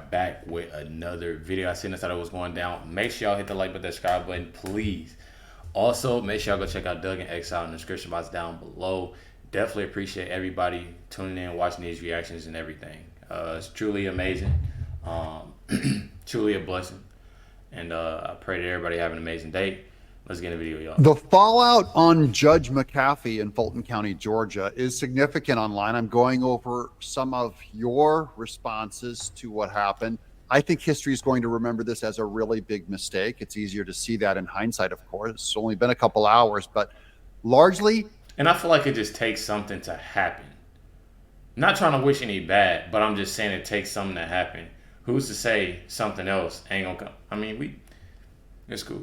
right back with another video. I seen this, thought it was going down. Make sure y'all hit the like button, subscribe button, please. Also, make sure y'all go check out Doug and Exile in the description box down below. Definitely appreciate everybody tuning in, watching these reactions and everything. It's truly amazing. Truly a blessing. And I pray that everybody have an amazing day. Let's get in the video, y'all. The fallout on Judge McAfee in Fulton County, Georgia is significant online. I'm going over some of your responses to what happened. I think history is going to remember this as a really big mistake. It's easier to see that in hindsight, of course. It's only been a couple hours, but largely... And I feel like it just takes something to happen. Not trying to wish any bad, but I'm just saying it takes something to happen. Who's to say something else ain't gonna come? I mean, it's cool.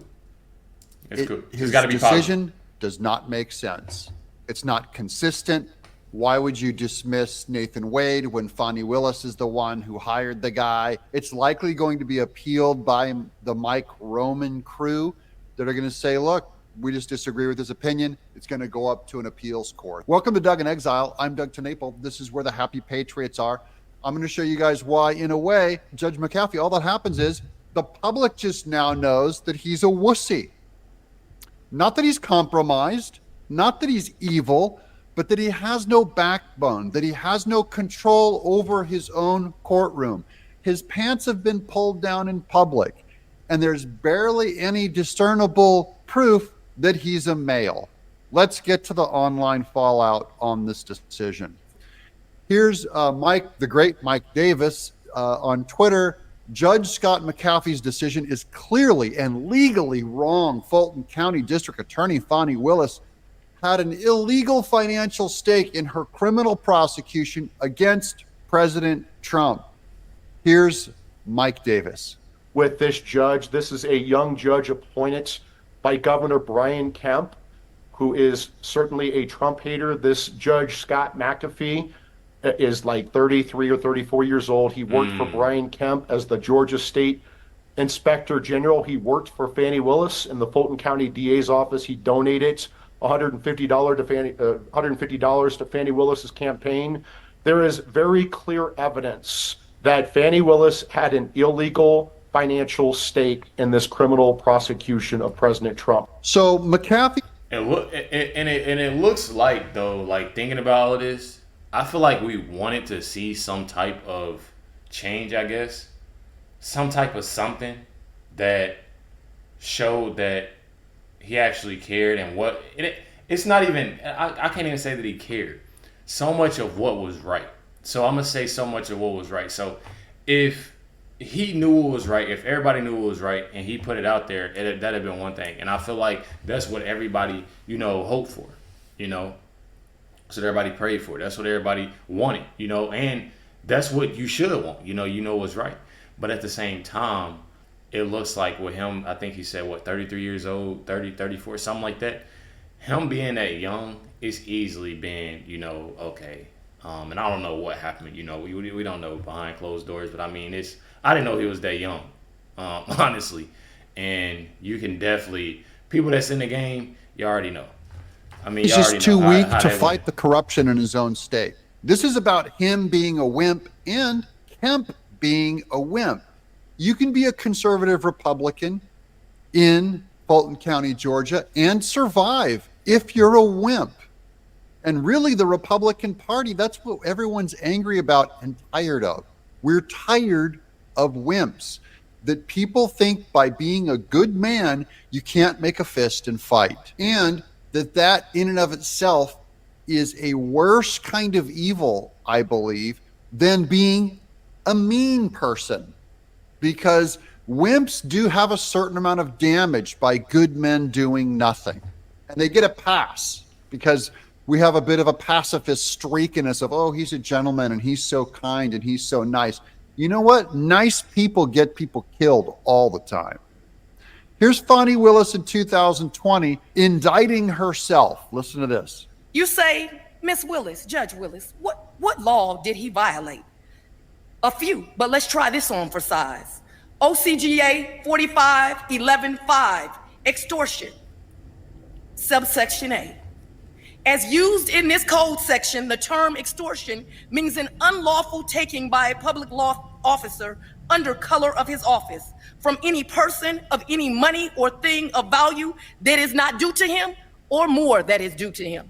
It's cool. His gotta be decision does not make sense. It's not consistent. Why would you dismiss Nathan Wade when Fani Willis is the one who hired the guy? It's likely going to be appealed by the Mike Roman crew that are going to say, look, we just disagree with his opinion. It's going to go up to an appeals court. Welcome to Doug in Exile. I'm Doug TenNapel. This is where the happy patriots are. I'm going to show you guys why, in a way, Judge McAfee, all that happens is the public just now knows that he's a wussy. Not that he's compromised, not that he's evil, but that he has no backbone, that he has no control over his own courtroom. His pants have been pulled down in public, and there's barely any discernible proof that he's a male. Let's get to the online fallout on this decision. Here's Mike, the great Mike Davis, on Twitter. Judge Scott McAfee's decision is clearly and legally wrong. Fulton County District Attorney Fani Willis had an illegal financial stake in her criminal prosecution against President Trump. Here's Mike Davis. With this judge, this is a young judge appointed by Governor Brian Kemp, who is certainly a Trump hater. This Judge Scott McAfee is like 33 or 34 years old. He worked for Brian Kemp as the Georgia State Inspector General. He worked for Fani Willis in the Fulton County DA's office. He donated $150 to Fani Willis's campaign. There is very clear evidence that Fani Willis had an illegal financial stake in this criminal prosecution of President Trump. So McAfee, And it looks like, though, like thinking about all of this, I feel like we wanted to see some type of change, I guess. Some type of something that showed that he actually cared, and it's not even, I can't even say that he cared. So much of what was right. So I'm going to say so much of what was right. So if he knew it was right, if everybody knew it was right, and he put it out there, that'd have been one thing. And I feel like that's what everybody, hoped for, That's what everybody prayed for. That's what everybody wanted, and that's what you should want, what's right. But at the same time, it looks like with him, I think he said, 33 years old, 30, 34, something like that. Him being that young, it's easily been, okay. And I don't know what happened, we don't know behind closed doors, but I mean, I didn't know he was that young, honestly. And you can definitely, people that's in the game, you already know. I mean, he's just too weak to fight the corruption in his own state. This is about him being a wimp and Kemp being a wimp. You can be a conservative Republican in Fulton County, Georgia, and survive if you're a wimp. And really, the Republican Party, that's what everyone's angry about and tired of. We're tired of wimps. That people think by being a good man, you can't make a fist and fight. And that in and of itself is a worse kind of evil, I believe, than being a mean person. Because wimps do have a certain amount of damage by good men doing nothing. And they get a pass because we have a bit of a pacifist streak in us of, oh, he's a gentleman and he's so kind and he's so nice. You know what? Nice people get people killed all the time. Here's Fani Willis in 2020 indicting herself. Listen to this. You say, Miss Willis, Judge Willis, what law did he violate? A few, but let's try this on for size. OCGA 45-11-5, extortion, subsection A. As used in this code section, the term extortion means an unlawful taking by a public law officer under color of his office from any person of any money or thing of value that is not due to him or more that is due to him.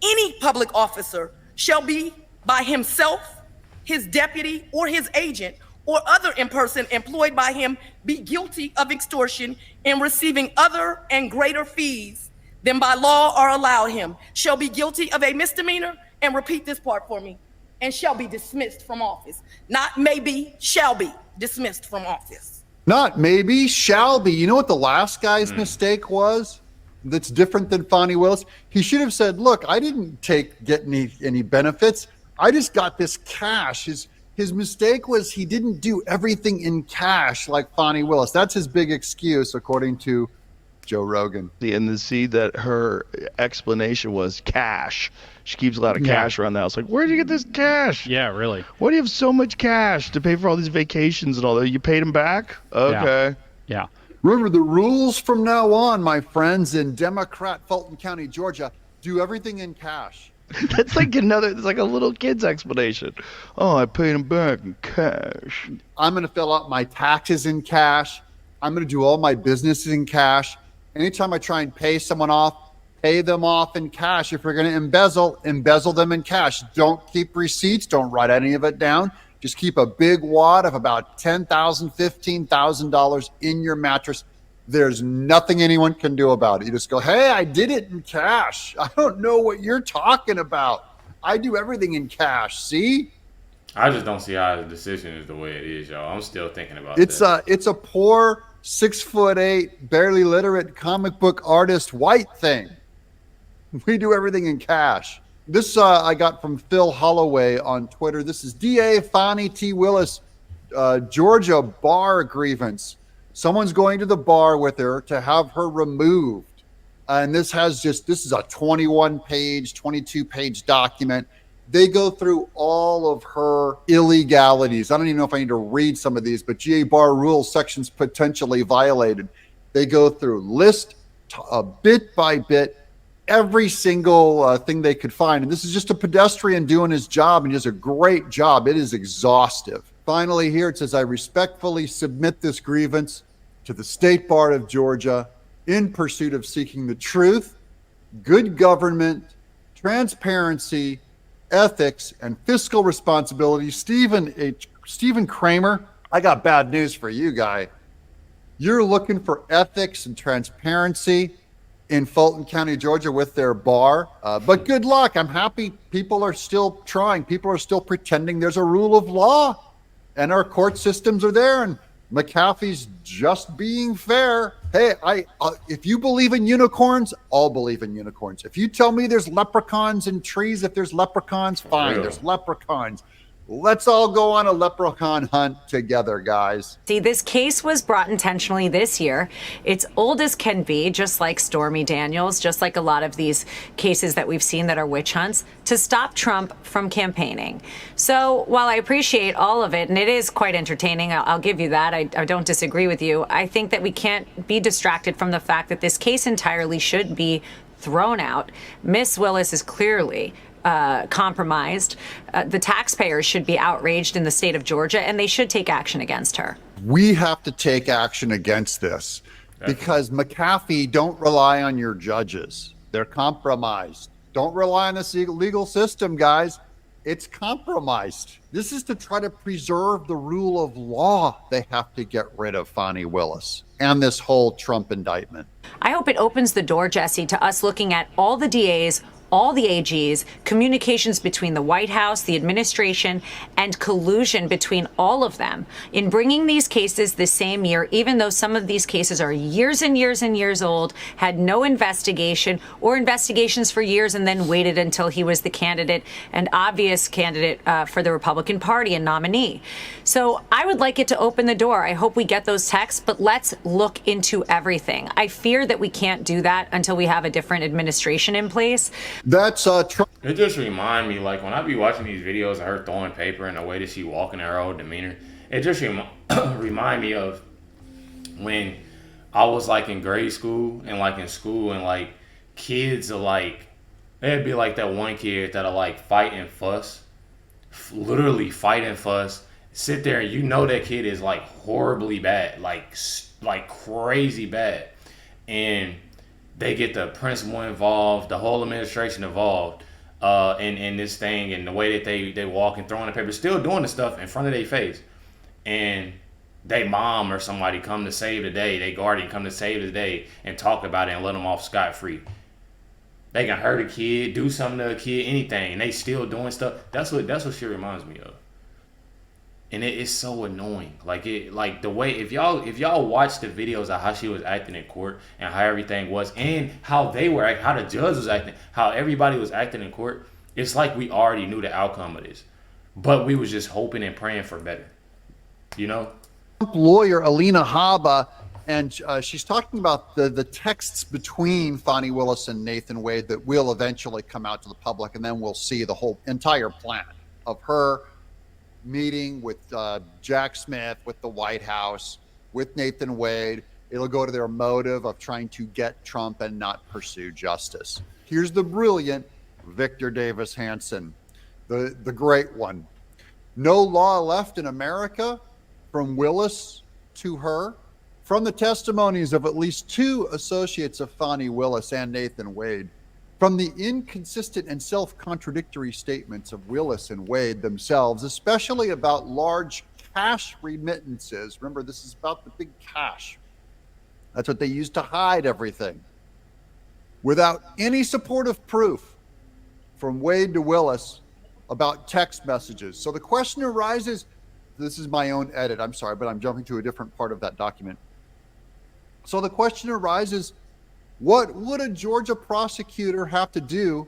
Any public officer shall be by himself, his deputy, or his agent, or other in person employed by him be guilty of extortion in receiving other and greater fees than by law are allowed him, shall be guilty of a misdemeanor, and repeat this part for me, and shall be dismissed from office. Not maybe, shall be dismissed from office. Not maybe, shall be. You know what the last guy's mistake was? That's different than Fani Willis. He should have said, look, I didn't get any benefits. I just got this cash. His mistake was he didn't do everything in cash like Fani Willis. That's his big excuse, according to Joe Rogan. And to see that her explanation was cash. She keeps a lot of cash around the house. Like, where'd you get this cash? Yeah, really. Why do you have so much cash to pay for all these vacations and all that? You paid them back? Okay. Yeah. Remember the rules from now on, my friends, in Democrat Fulton County, Georgia. Do everything in cash. That's like it's like a little kid's explanation. Oh, I paid them back in cash. I'm going to fill out my taxes in cash. I'm going to do all my business in cash. Anytime I try and pay someone off, pay them off in cash. If you're going to embezzle them in cash. Don't keep receipts. Don't write any of it down. Just keep a big wad of about $10,000, $15,000 in your mattress. There's nothing anyone can do about it. You just go, hey, I did it in cash. I don't know what you're talking about. I do everything in cash. See? I just don't see how the decision is the way it is, y'all. I'm still thinking about It's a poor 6'8", barely literate comic book artist white thing. We do everything in cash. This I got from Phil Holloway on Twitter. This is DA Fani T. Willis, Georgia bar grievance. Someone's going to the bar with her to have her removed. And this is a 21-page, 22-page document. They go through all of her illegalities. I don't even know if I need to read some of these, but GA bar rules sections potentially violated. They go through list bit by bit, every single thing they could find. And this is just a pedestrian doing his job, and he does a great job. It is exhaustive. Finally, here it says, I respectfully submit this grievance to the State Bar of Georgia in pursuit of seeking the truth, good government, transparency, ethics, and fiscal responsibility. Stephen Kramer, I got bad news for you, guy. You're looking for ethics and transparency in Fulton County, Georgia with their bar. But good luck. I'm happy people are still trying. People are still pretending there's a rule of law. And our court systems are there, and McAfee's just being fair. Hey, if you believe in unicorns, I'll believe in unicorns. If you tell me there's leprechauns in trees, if there's leprechauns, fine, there's leprechauns. Let's all go on a leprechaun hunt together, guys. See, this case was brought intentionally this year. It's old as can be, just like Stormy Daniels, just like a lot of these cases that we've seen that are witch hunts, to stop Trump from campaigning. So while I appreciate all of it, and it is quite entertaining, I'll give you that. I don't disagree with you. I think that we can't be distracted from the fact that this case entirely should be thrown out. Miss Willis is clearly compromised. The taxpayers should be outraged in the state of Georgia, and they should take action against her. We have to take action against this because McAfee, don't rely on your judges. They're compromised. Don't rely on this legal system, guys. It's compromised. This is to try to preserve the rule of law. They have to get rid of Fani Willis and this whole Trump indictment. I hope it opens the door, Jesse, to us looking at all the DAs, all the AGs, communications between the White House, the administration, and collusion between all of them in bringing these cases the same year, even though some of these cases are years and years and years old, had no investigation or investigations for years, and then waited until he was the candidate and obvious candidate for the Republican Party and nominee. So I would like it to open the door. I hope we get those texts, but let's look into everything. I fear that we can't do that until we have a different administration in place. That's Trump. It just remind me, like, when I be watching these videos of her throwing paper and the way that she walking, her whole demeanor, it just remind me of when I was, like, in grade school and, like, in school, and, like, kids are, like, there'd be, like, that one kid that'll, like, fight and fuss, literally fight and fuss, sit there and you know that kid is like horribly bad, like crazy bad, and they get the principal involved, the whole administration involved, in this thing, and the way that they walk and throwing the paper, still doing the stuff in front of their face, and they mom or somebody come to save the day, they guardian come to save the day and talk about it and let them off scot-free. They can hurt a kid, do something to a kid, anything, and they still doing stuff. That's what shit reminds me of. And it's so annoying. Like the way, if y'all watch the videos of how she was acting in court and how everything was, and how they were acting, how the judge was acting, how everybody was acting in court, it's like we already knew the outcome of this, but we was just hoping and praying for better. You know? Lawyer Alina Habba, and she's talking about the texts between Fani Willis and Nathan Wade that will eventually come out to the public, and then we'll see the whole entire plan of her meeting with Jack Smith, with the White House, with Nathan Wade. It'll go to their motive of trying to get Trump and not pursue justice. Here's the brilliant Victor Davis Hanson, the great one. No law left in America, from Willis to her. From the testimonies of at least 2 associates of Fani Willis and Nathan Wade, from the inconsistent and self-contradictory statements of Willis and Wade themselves, especially about large cash remittances. Remember, this is about the big cash. That's what they used to hide everything. Without any supportive proof from Wade to Willis about text messages. So the question arises, this is my own edit, I'm sorry, but I'm jumping to a different part of that document. So the question arises, what would a Georgia prosecutor have to do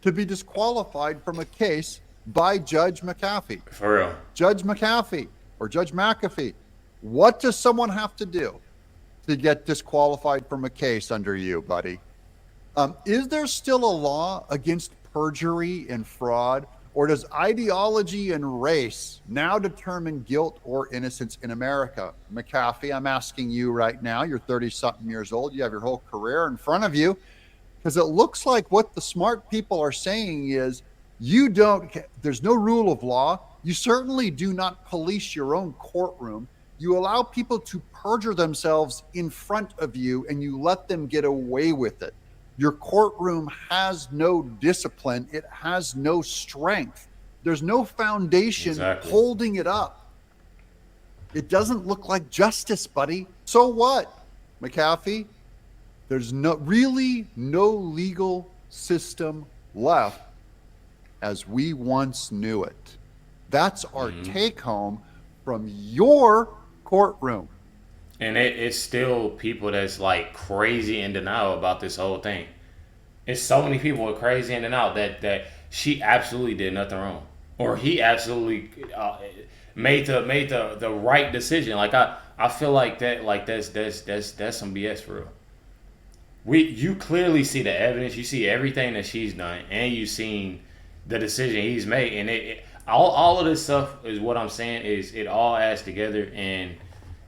to be disqualified from a case by Judge McAfee? For real. Judge McAfee or Judge McAfee. What does someone have to do to get disqualified from a case under you, buddy? Is there still a law against perjury and fraud? Or does ideology and race now determine guilt or innocence in America? McAfee, I'm asking you right now, you're 30-something years old, you have your whole career in front of you, because it looks like what the smart people are saying is there's no rule of law. You certainly do not police your own courtroom. You allow people to perjure themselves in front of you and you let them get away with it. Your courtroom has no discipline. It has no strength. There's no foundation holding it up. It doesn't look like justice, buddy. So what, McAfee? There's really no legal system left as we once knew it. That's our take home from your courtroom. And it's still people that's like crazy in denial about this whole thing. It's so many people are crazy in denial that she absolutely did nothing wrong, or he absolutely made the right decision. Like I feel like that's some BS for real. You clearly see the evidence, you see everything that she's done, and you've seen the decision he's made, and all of this stuff is what I'm saying is it all adds together and.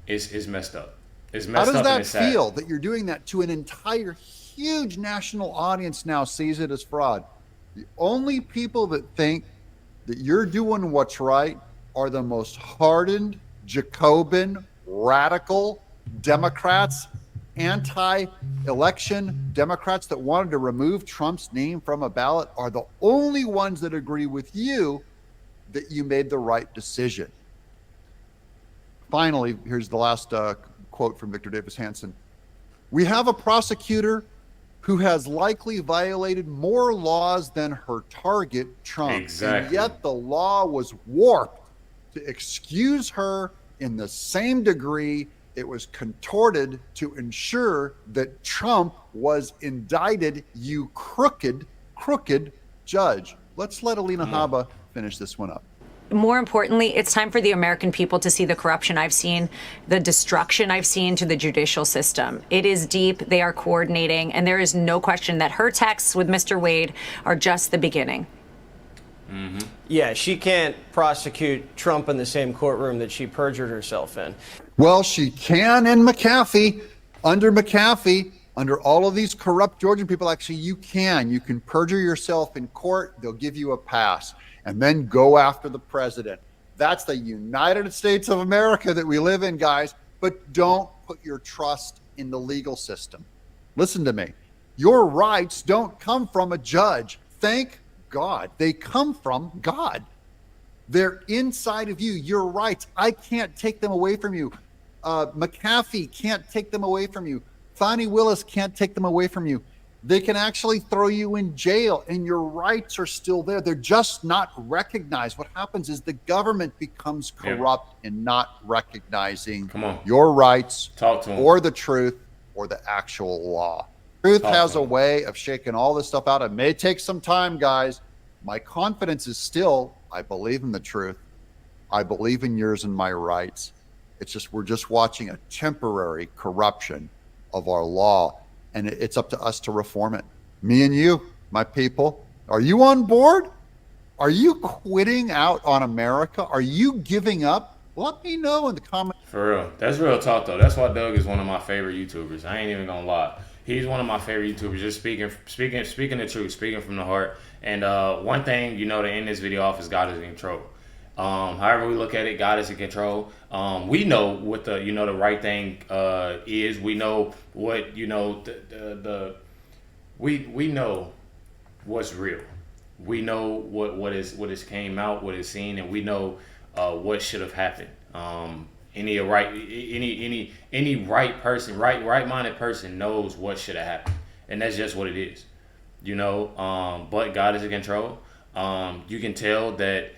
It's messed up. It's messed up. How does that feel that you're doing that to an entire huge national audience now sees it as fraud? The only people that think that you're doing what's right are the most hardened, Jacobin, radical Democrats, anti-election Democrats that wanted to remove Trump's name from a ballot are the only ones that agree with you that you made the right decision. Finally, here's the last quote from Victor Davis Hanson. We have a prosecutor who has likely violated more laws than her target, Trump. Exactly. And yet the law was warped to excuse her in the same degree it was contorted to ensure that Trump was indicted, you crooked judge. Let's let Alina Habba finish this one up. More importantly, it's time for the American people to see the corruption I've seen, the destruction I've seen to the judicial system. It is deep. They are coordinating. And there is no question that her texts with Mr. Wade are just the beginning. Mm-hmm. Yeah, she can't prosecute Trump in the same courtroom that she perjured herself in. Well, she can in McAfee. Under all of these corrupt Georgian people, actually, you can perjure yourself in court. They'll give you a pass. And then go after the president. That's the United States of America that we live in, guys. But don't put your trust in the legal system. Listen to me. Your rights don't come from a judge. Thank God. They come from God. They're inside of you. Your rights. I can't take them away from you. McAfee can't take them away from you. Fani Willis can't take them away from you. They can actually throw you in jail, and your rights are still there. They're just not recognized. What happens is the government becomes corrupt in not recognizing your rights or the truth or the actual law. Truth has a way of shaking all this stuff out. It may take some time, guys. My confidence is still, I believe in the truth. I believe in yours and my rights. It's just, we're just watching a temporary corruption of our law, and it's up to us to reform it. Me and you, my people. Are you on board? Are you quitting out on America? Are you giving up? Let me know in the comments. For real. That's real talk, though. That's why Doug is one of my favorite YouTubers. I ain't even gonna lie. He's one of my favorite YouTubers, just speaking the truth, speaking from the heart. And one thing, to end this video off is God is in control. However we look at it, God is in control. We know what the the right thing is. We know what we know what's real. We know what is came out, what is seen, and we know what should have happened. Any right-minded person knows what should have happened, and that's just what it is. But God is in control. You can tell that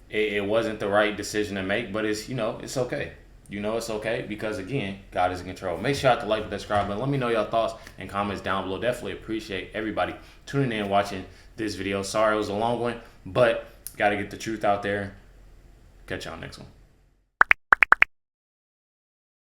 it wasn't the right decision to make, but it's it's okay. It's okay because, again, God is in control. Make sure to like and subscribe, and let me know your thoughts and comments down below. Definitely appreciate everybody tuning in and watching this video. Sorry it was a long one, but got to get the truth out there. Catch y'all next one.